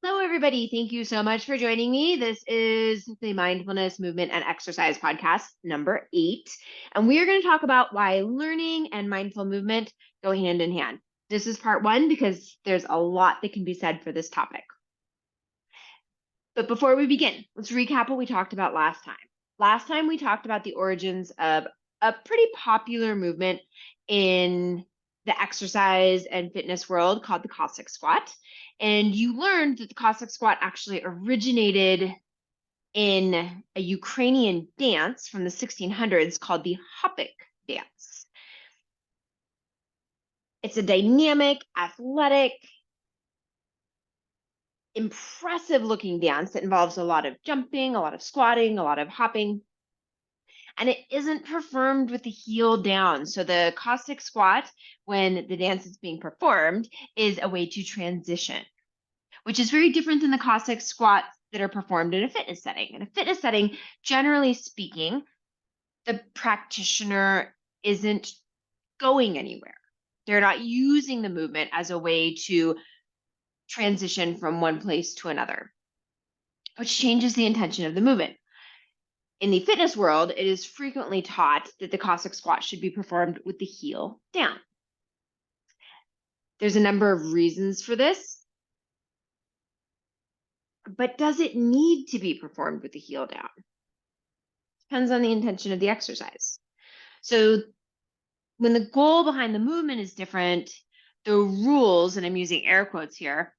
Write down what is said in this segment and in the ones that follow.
Hello, everybody. Thank you so much for joining me. This is the Mindfulness Movement and Exercise podcast number 8. And we are going to talk about why learning and mindful movement go hand in hand. This is part 1 because there's a lot that can be said for this topic. But before we begin, let's recap what we talked about last time. Last time we talked about the origins of a pretty popular movement in the exercise and fitness world called the Cossack squat. And you learned that the Cossack squat actually originated in a Ukrainian dance from the 1600s called the Hopik dance. It's a dynamic, athletic, impressive looking dance that involves a lot of jumping, a lot of squatting, a lot of hopping. And it isn't performed with the heel down. So the Cossack squat, when the dance is being performed, is a way to transition, which is very different than the Cossack squats that are performed in a fitness setting. In a fitness setting, generally speaking, the practitioner isn't going anywhere. They're not using the movement as a way to transition from one place to another, which changes the intention of the movement. In the fitness world, it is frequently taught that the Cossack squat should be performed with the heel down. There's a number of reasons for this, but does it need to be performed with the heel down? Depends on the intention of the exercise. So when the goal behind the movement is different, the rules, and I'm using air quotes here,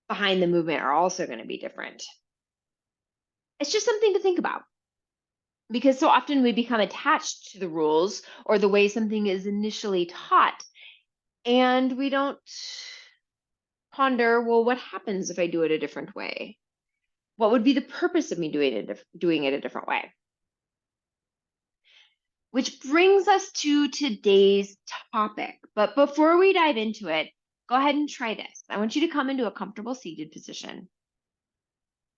behind the movement are also going to be different. It's just something to think about, because so often we become attached to the rules or the way something is initially taught, and we don't ponder, well, what happens if I do it a different way? What would be the purpose of me doing it a different way? Which brings us to today's topic. But before we dive into it, go ahead and try this. I want you to come into a comfortable seated position.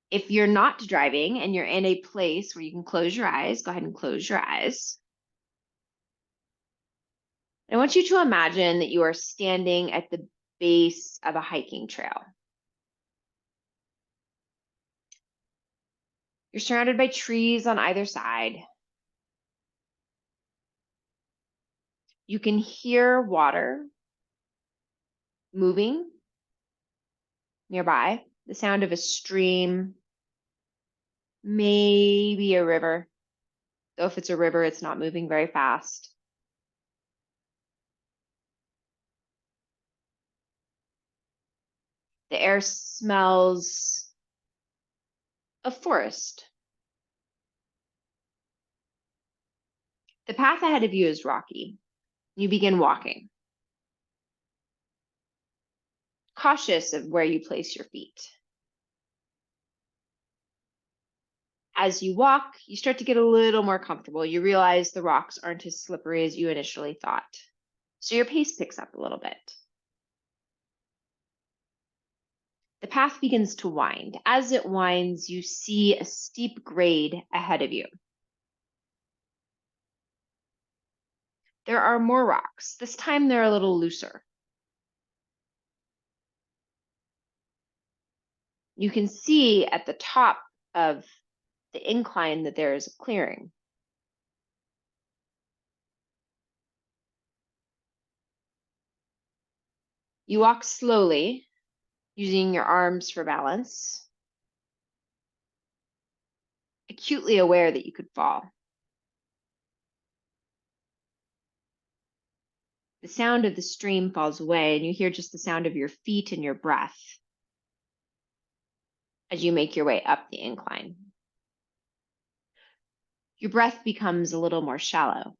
If you're not driving and you're in a place where you can close your eyes, go ahead and close your eyes. I want you to imagine that you are standing at the base of a hiking trail. You're surrounded by trees on either side. You can hear water moving nearby, the sound of a stream, maybe a river. Though if it's a river, it's not moving very fast. The air smells of forest. The path ahead of you is rocky. You begin walking, cautious of where you place your feet. As you walk, you start to get a little more comfortable. You realize the rocks aren't as slippery as you initially thought. So your pace picks up a little bit. The path begins to wind. As it winds, you see a steep grade ahead of you. There are more rocks. This time they're a little looser. You can see at the top of the incline that there is a clearing. You walk slowly, using your arms for balance, acutely aware that you could fall. The sound of the stream falls away, and you hear just the sound of your feet and your breath as you make your way up the incline. Your breath becomes a little more shallow.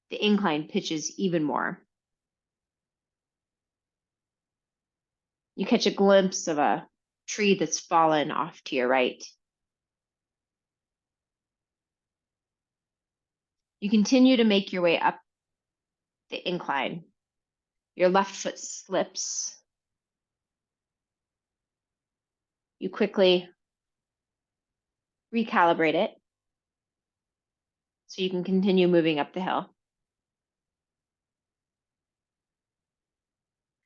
The incline pitches even more. You catch a glimpse of a tree that's fallen off to your right. You continue to make your way up the incline. Your left foot slips. You quickly recalibrate it so you can continue moving up the hill.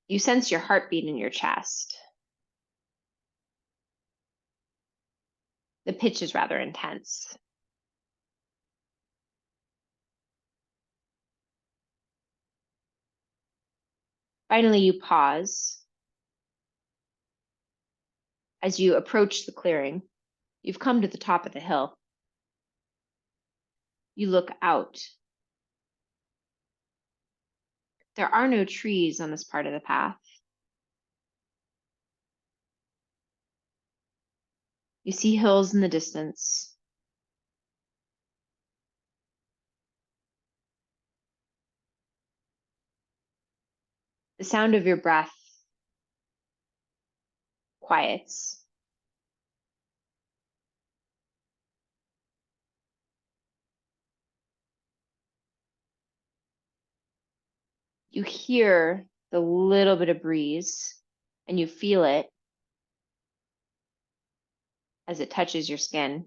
You sense your heartbeat in your chest. The pitch is rather intense. Finally, you pause as you approach the clearing. You've come to the top of the hill. You look out. There are no trees on this part of the path. You see hills in the distance. The sound of your breath quiets. You hear the little bit of breeze and you feel it as it touches your skin.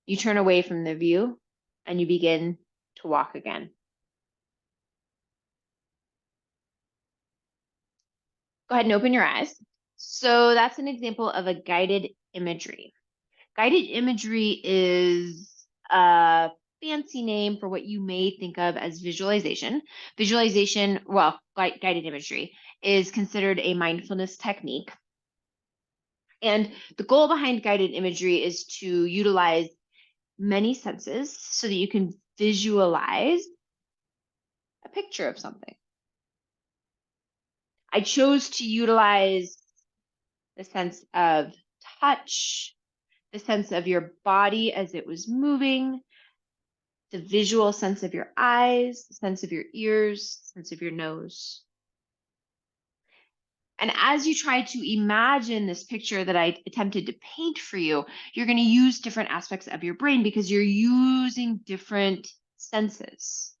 You turn away from the view and you begin to walk again. Go ahead and open your eyes. So that's an example of a guided imagery. Guided imagery is a fancy name for what you may think of as visualization. Visualization, well, guided imagery is considered a mindfulness technique. And the goal behind guided imagery is to utilize many senses so that you can visualize a picture of something. I chose to utilize the sense of touch, the sense of your body as it was moving, the visual sense of your eyes, the sense of your ears, the sense of your nose. And as you try to imagine this picture that I attempted to paint for you, you're going to use different aspects of your brain because you're using different senses.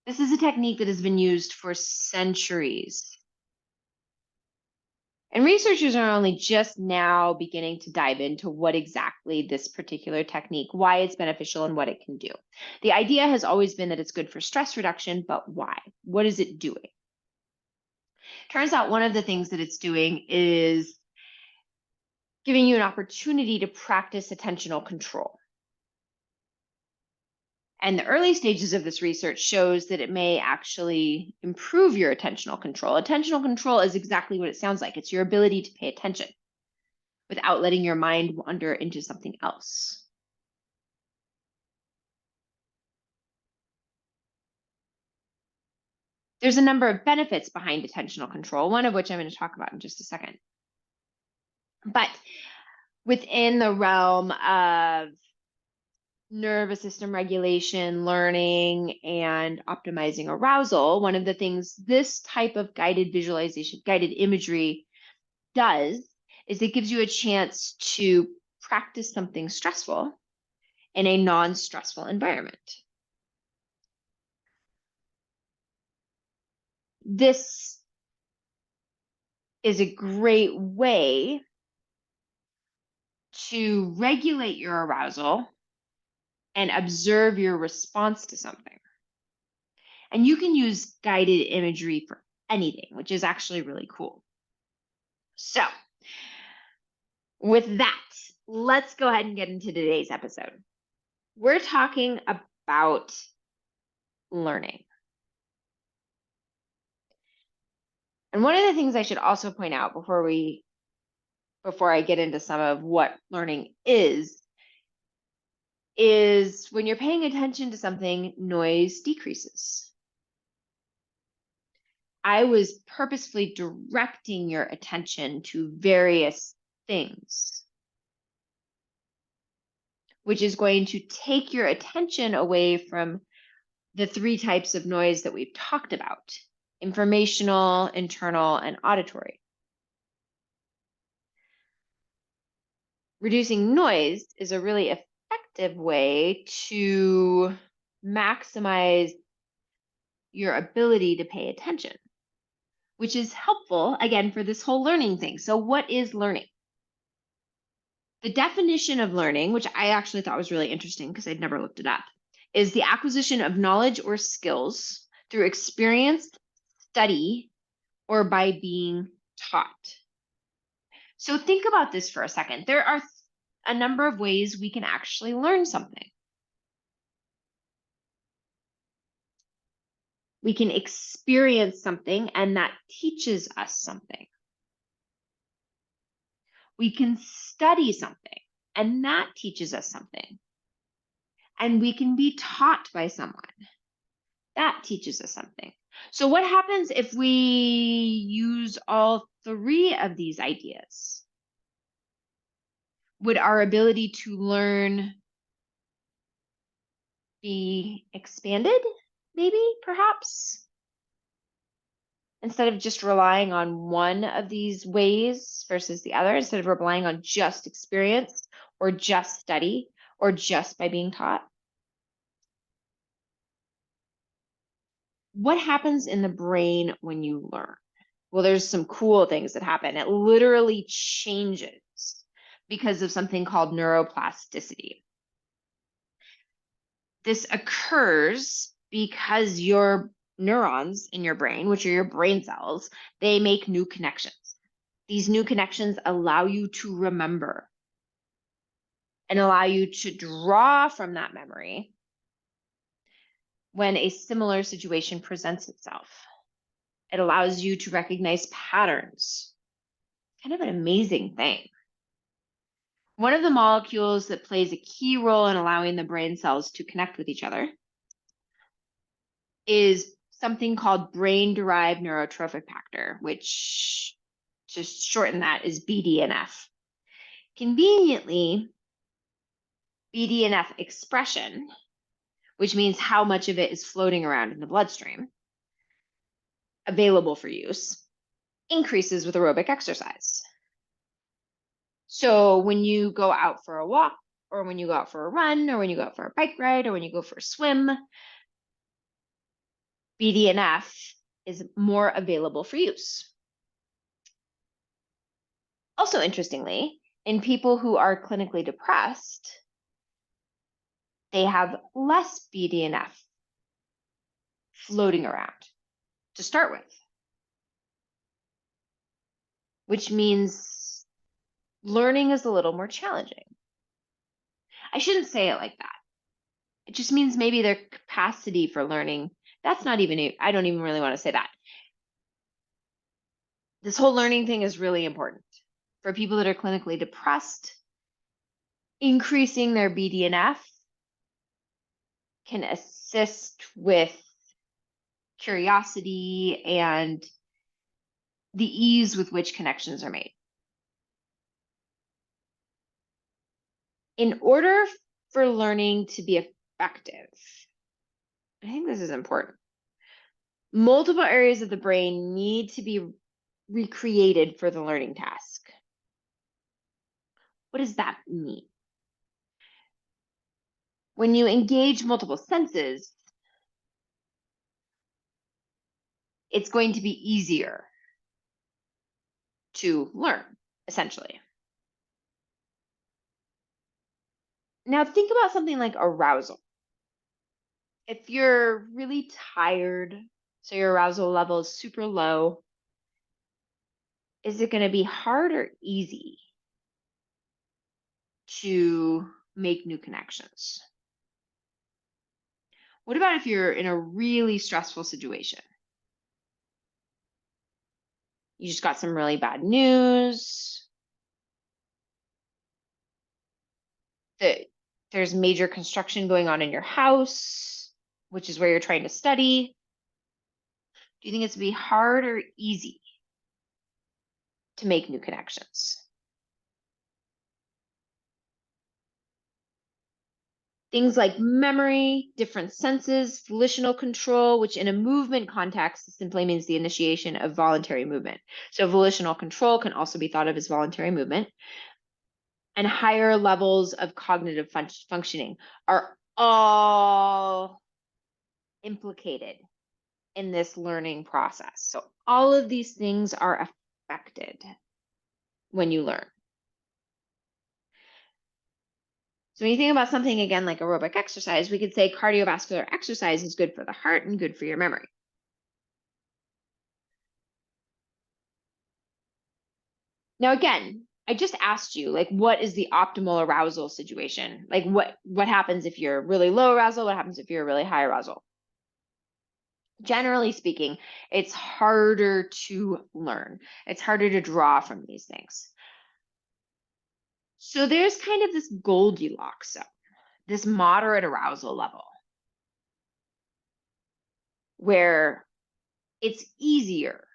This is a technique that has been used for centuries. And researchers are only just now beginning to dive into what exactly this particular technique, why it's beneficial and what it can do. The idea has always been that it's good for stress reduction, but why? What is it doing? Turns out one of the things that it's doing is giving you an opportunity to practice attentional control. And the early stages of this research shows that it may actually improve your attentional control. Attentional control is exactly what it sounds like. It's your ability to pay attention without letting your mind wander into something else. There's a number of benefits behind attentional control, one of which I'm going to talk about in just a second. But within the realm of nervous system regulation, learning, and optimizing arousal, one of the things this type of guided visualization, guided imagery does is it gives you a chance to practice something stressful in a non-stressful environment. This is a great way to regulate your arousal and observe your response to something. And you can use guided imagery for anything, which is actually really cool. So, with that, let's go ahead and get into today's episode. We're talking about learning. And one of the things I should also point out before I get into some of what learning is when you're paying attention to something, noise decreases. I was purposefully directing your attention to various things, which is going to take your attention away from the three types of noise that we've talked about: informational, internal, and auditory. Reducing noise is a really effective way to maximize your ability to pay attention, which is helpful, again, for this whole learning thing. So what is learning? The definition of learning, which I actually thought was really interesting because I'd never looked it up, is the acquisition of knowledge or skills through experience, study, or by being taught. So think about this for a second. There are a number of ways we can actually learn something. We can experience something, and that teaches us something. We can study something, and that teaches us something. And we can be taught by someone. That teaches us something. So what happens if we use all three of these ideas? Would our ability to learn be expanded, maybe, perhaps? Instead of just relying on one of these ways versus the other, instead of relying on just experience or just study or just by being taught? What happens in the brain when you learn? Well, there's some cool things that happen. It literally changes because of something called neuroplasticity. This occurs because your neurons in your brain, which are your brain cells, they make new connections. These new connections allow you to remember and allow you to draw from that memory when a similar situation presents itself. It allows you to recognize patterns. Kind of an amazing thing. One of the molecules that plays a key role in allowing the brain cells to connect with each other is something called brain-derived neurotrophic factor, which, to shorten that, is BDNF. Conveniently, BDNF expression, which means how much of it is floating around in the bloodstream, available for use, increases with aerobic exercise. So when you go out for a walk, or when you go out for a run, or when you go out for a bike ride, or when you go for a swim, BDNF is more available for use. Also, interestingly, in people who are clinically depressed, they have less BDNF floating around to start with, which means learning is a little more challenging. I shouldn't say it like that. It just means maybe their capacity for learning, that's not even, I don't even really want to say that. This whole learning thing is really important. For people that are clinically depressed, increasing their BDNF can assist with curiosity and the ease with which connections are made. In order for learning to be effective, I think this is important. Multiple areas of the brain need to be recreated for the learning task. What does that mean? When you engage multiple senses, it's going to be easier to learn, essentially. Now think about something like arousal. If you're really tired, so your arousal level is super low, is it going to be hard or easy to make new connections? What about if you're in a really stressful situation? You just got some really bad news, that there's major construction going on in your house, which is where you're trying to study. Do you think it's going to be hard or easy to make new connections? Things like memory, different senses, volitional control, which in a movement context simply means the initiation of voluntary movement. So volitional control can also be thought of as voluntary movement. And higher levels of cognitive functioning are all implicated in this learning process. So all of these things are affected when you learn. So when you think about something, again, like aerobic exercise, we could say cardiovascular exercise is good for the heart and good for your memory. Now, again, I just asked you, like, what is the optimal arousal situation? Like, what happens if you're really low arousal? What happens if you're really high arousal? Generally speaking, it's harder to learn. It's harder to draw from these things. So there's kind of this Goldilocks zone, this moderate arousal level where it's easier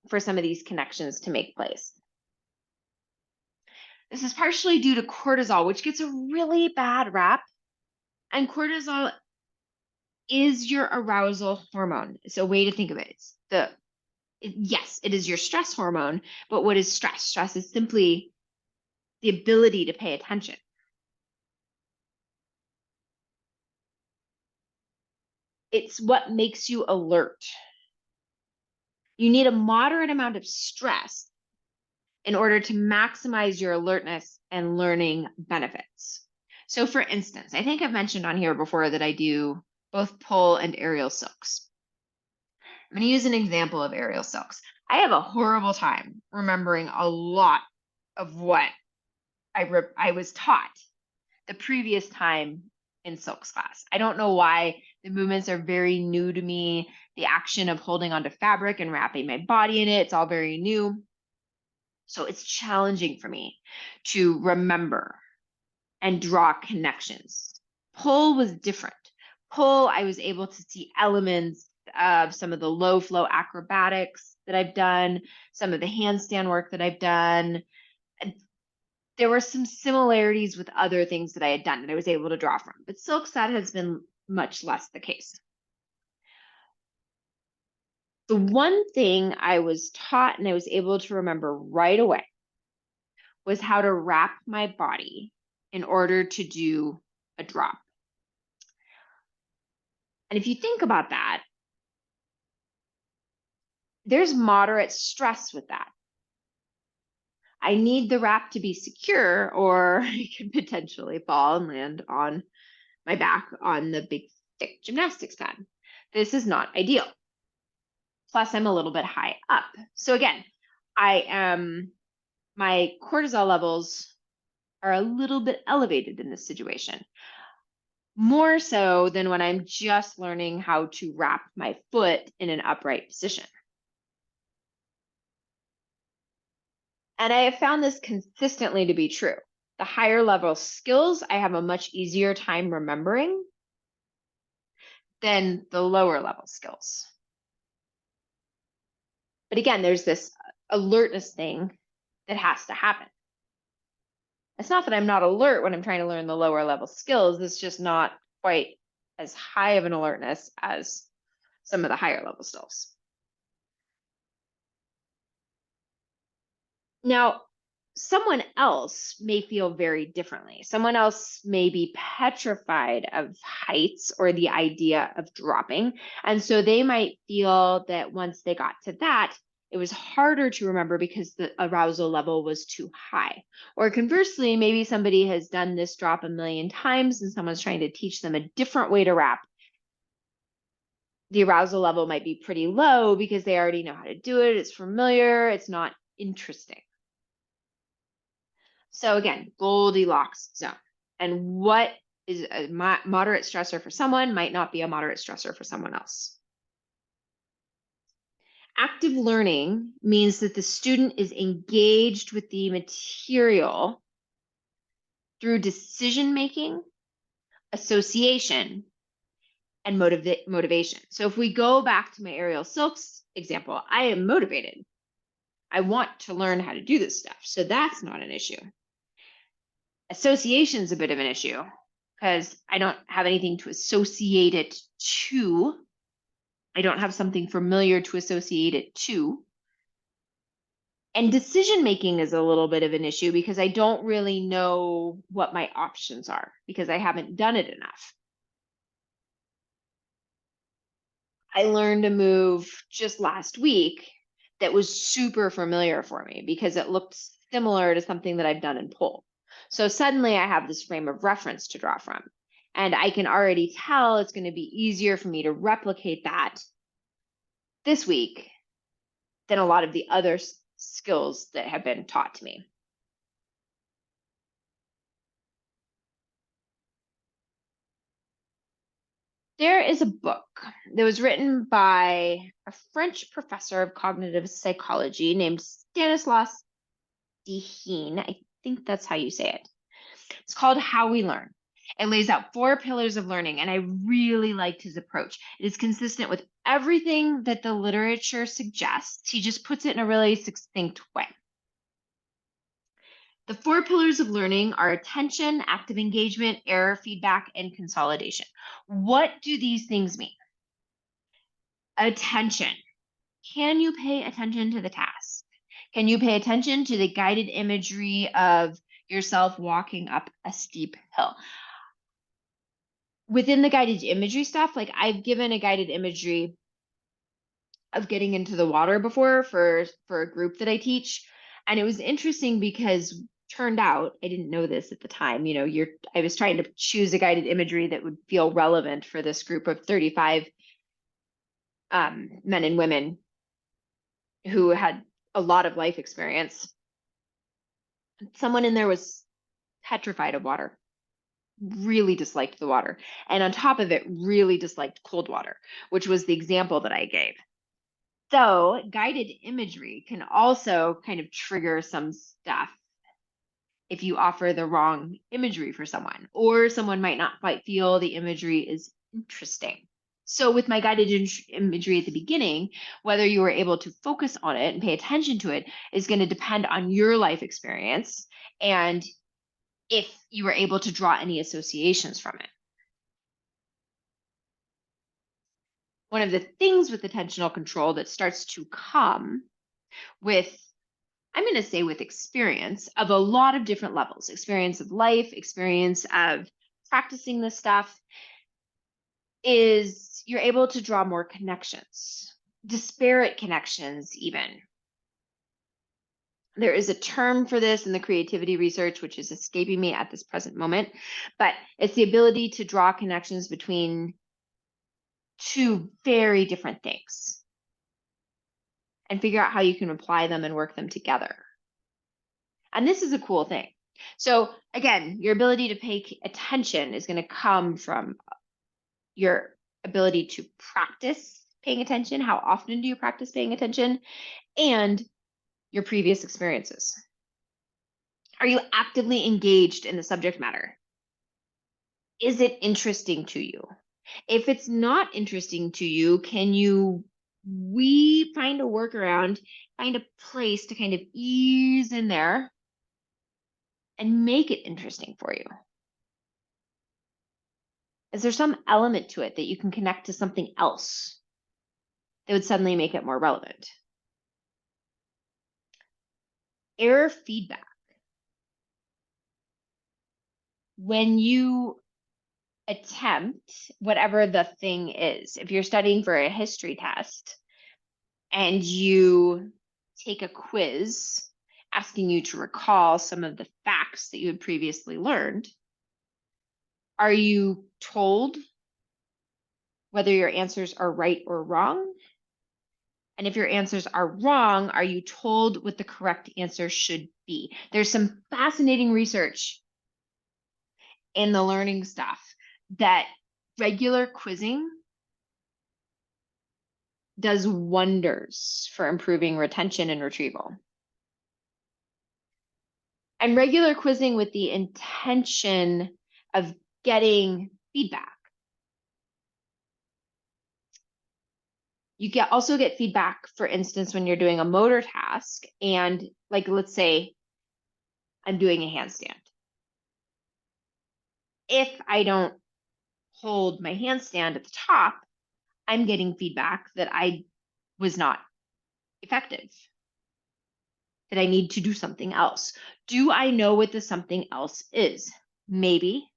for some of these connections to make place. This is partially due to cortisol, which gets a really bad rap. And cortisol is your arousal hormone. It's a way to think of it. Yes, it is your stress hormone, but what is stress? Stress is simply the ability to pay attention. It's what makes you alert. You need a moderate amount of stress in order to maximize your alertness and learning benefits. So for instance, I think I've mentioned on here before that I do both pull and aerial silks. I'm going to use an example of aerial silks. I have a horrible time remembering a lot of what I was taught the previous time in silks class. I don't know why. The movements are very new to me. The action of holding onto fabric and wrapping my body in it, it's all very new. So it's challenging for me to remember and draw connections. Pull was different. Pull, I was able to see elements of some of the low flow acrobatics that I've done, some of the handstand work that I've done. There were some similarities with other things that I had done that I was able to draw from. But silks, that has been much less the case. The one thing I was taught and I was able to remember right away was how to wrap my body in order to do a drop. And if you think about that, there's moderate stress with that. I need the wrap to be secure, or I could potentially fall and land on my back on the big, thick gymnastics pad. This is not ideal. Plus, I'm a little bit high up. So again, my cortisol levels are a little bit elevated in this situation. More so than when I'm just learning how to wrap my foot in an upright position. And I have found this consistently to be true. The higher level skills, I have a much easier time remembering than the lower level skills. But again, there's this alertness thing that has to happen. It's not that I'm not alert when I'm trying to learn the lower level skills. It's just not quite as high of an alertness as some of the higher level skills. Now, someone else may feel very differently. Someone else may be petrified of heights or the idea of dropping. And so they might feel that once they got to that, it was harder to remember because the arousal level was too high. Or conversely, maybe somebody has done this drop a million times and someone's trying to teach them a different way to wrap. The arousal level might be pretty low because they already know how to do it. It's familiar. It's not interesting. So again, Goldilocks zone. And what is a moderate stressor for someone might not be a moderate stressor for someone else. Active learning means that the student is engaged with the material through decision making, association, and motivation. So if we go back to my aerial silks example, I am motivated. I want to learn how to do this stuff. So that's not an issue. Association is a bit of an issue because I don't have anything to associate it to. I don't have something familiar to associate it to. And decision making is a little bit of an issue because I don't really know what my options are because I haven't done it enough. I learned a move just last week that was super familiar for me because it looked similar to something that I've done in pole. So suddenly I have this frame of reference to draw from. And I can already tell it's going to be easier for me to replicate that this week than a lot of the other skills that have been taught to me. There is a book that was written by a French professor of cognitive psychology named Stanislas Dehaene. I think that's how you say it. It's called How We Learn. It lays out 4 pillars of learning, and I really liked his approach. It is consistent with everything that the literature suggests. He just puts it in a really succinct way. The 4 pillars of learning are attention, active engagement, error feedback, and consolidation. What do these things mean? Attention. Can you pay attention to the task? Can you pay attention to the guided imagery of yourself walking up a steep hill? Within the guided imagery stuff, like I've given a guided imagery of getting into the water before for a group that I teach, and it was interesting because turned out I didn't know this at the time. I was trying to choose a guided imagery that would feel relevant for this group of 35 men and women who had a lot of life experience. Someone in there was petrified of water, really disliked the water, and on top of it, really disliked cold water, which was the example that I gave. So, guided imagery can also kind of trigger some stuff if you offer the wrong imagery for someone, or someone might not quite feel the imagery is interesting. So, with my guided imagery at the beginning, whether you were able to focus on it and pay attention to it is going to depend on your life experience and if you were able to draw any associations from it. One of the things with attentional control that starts to come with, I'm going to say, with experience of a lot of different levels, experience of life, experience of practicing this stuff, is you're able to draw more connections, disparate connections, even. There is a term for this in the creativity research, which is escaping me at this present moment, but it's the ability to draw connections between 2 very different things and figure out how you can apply them and work them together. And this is a cool thing. So again, your ability to pay attention is going to come from your ability to practice paying attention. How often do you practice paying attention? And your previous experiences. Are you actively engaged in the subject matter? Is it interesting to you? If it's not interesting to you, can we find a workaround, find a place to kind of ease in there and make it interesting for you? Is there some element to it that you can connect to something else that would suddenly make it more relevant? Error feedback. When you attempt whatever the thing is, if you're studying for a history test and you take a quiz asking you to recall some of the facts that you had previously learned, are you told whether your answers are right or wrong? And if your answers are wrong, are you told what the correct answer should be? There's some fascinating research in the learning stuff that regular quizzing does wonders for improving retention and retrieval. And regular quizzing with the intention of getting feedback. You also get feedback, for instance, when you're doing a motor task and, like, let's say I'm doing a handstand. If I don't hold my handstand at the top, I'm getting feedback that I was not effective, that I need to do something else. Do I know what the something else is? Maybe,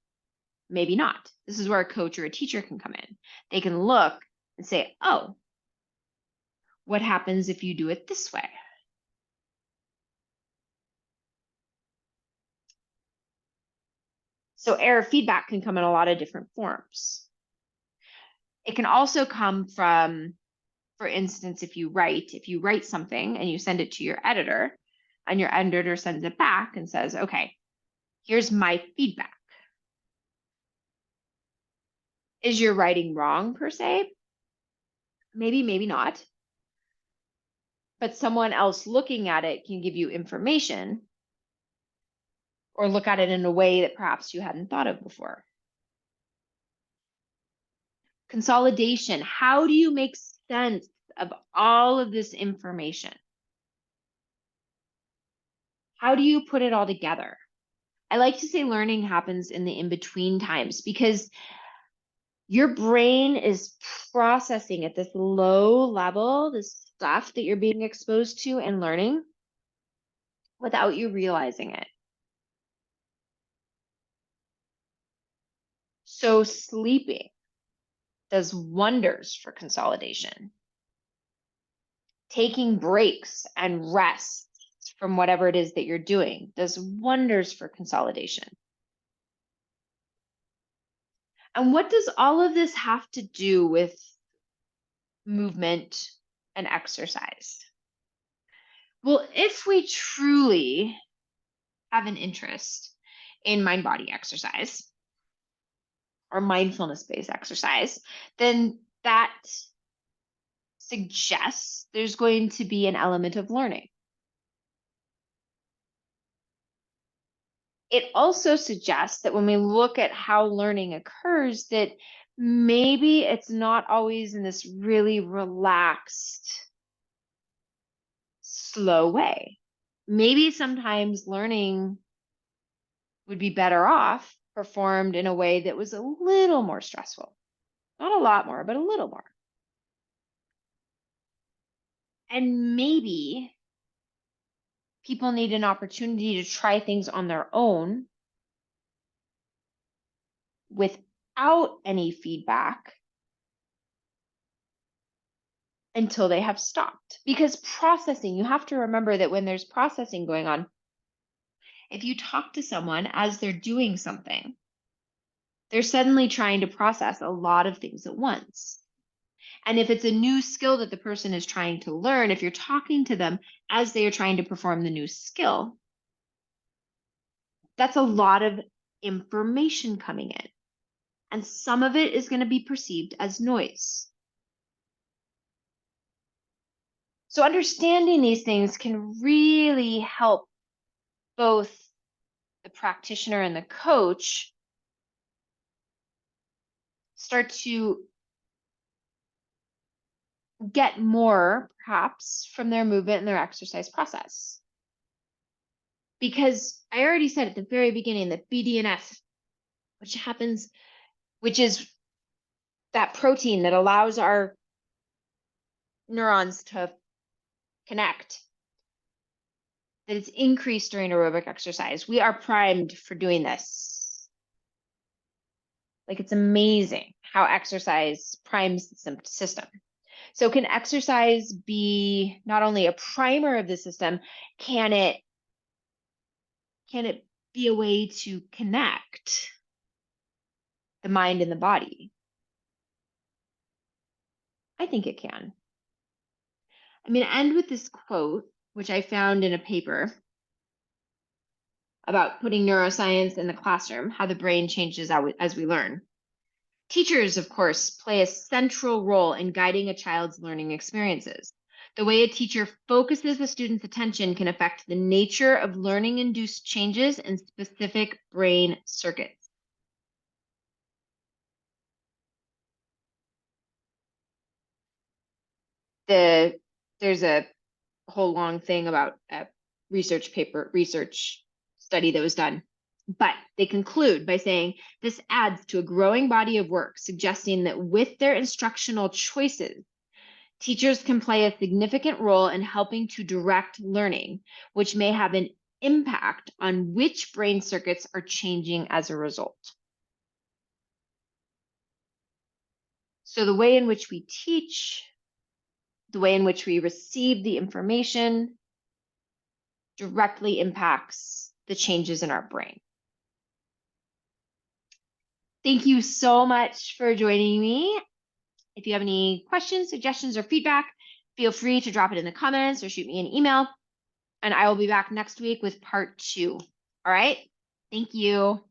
maybe not. This is where a coach or a teacher can come in. They can look and say, oh, what happens if you do it this way? So error feedback can come in a lot of different forms. It can also come from For instance, if you write something and you send it to your editor, and your editor sends it back and says, okay, here's my feedback. Is your writing wrong per se? Maybe, maybe not. But someone else looking at it can give you information or look at it in a way that perhaps you hadn't thought of before. Consolidation. How do you make sense of all of this information? How do you put it all together? I like to say learning happens in the in-between times because your brain is processing at this low level, this stuff that you're being exposed to and learning without you realizing it. So sleeping does wonders for consolidation. Taking breaks and rest from whatever it is that you're doing does wonders for consolidation. And what does all of this have to do with movement and exercise? Well, if we truly have an interest in mind body exercise or mindfulness based exercise, then that suggests there's going to be an element of learning. It also suggests that when we look at how learning occurs, that maybe it's not always in this really relaxed, slow way. Maybe sometimes learning would be better off performed in a way that was a little more stressful. Not a lot more, but a little more. And maybe people need an opportunity to try things on their own without any feedback until they have stopped. Because processing, you have to remember that when there's processing going on, if you talk to someone as they're doing something, they're suddenly trying to process a lot of things at once. And if it's a new skill that the person is trying to learn, if you're talking to them as they are trying to perform the new skill, that's a lot of information coming in. And some of it is going to be perceived as noise. So understanding these things can really help both the practitioner and the coach start to get more, perhaps, from their movement and their exercise process. Because I already said at the very beginning that BDNF, which is that protein that allows our neurons to connect, that it's increased during aerobic exercise. We are primed for doing this. Like, it's amazing how exercise primes the system. So can exercise be not only a primer of the system, can it be a way to connect the mind and the body? I think it can. I'm going to end with this quote, which I found in a paper about putting neuroscience in the classroom, how the brain changes as we learn. Teachers, of course, play a central role in guiding a child's learning experiences. The way a teacher focuses a student's attention can affect the nature of learning-induced changes in specific brain circuits. There's a whole long thing about a research study that was done. But they conclude by saying this adds to a growing body of work, suggesting that with their instructional choices, teachers can play a significant role in helping to direct learning, which may have an impact on which brain circuits are changing as a result. So the way in which we teach, the way in which we receive the information directly impacts the changes in our brain. Thank you so much for joining me. If you have any questions, suggestions, or feedback, feel free to drop it in the comments or shoot me an email. And I will be back next week with part 2. All right. Thank you.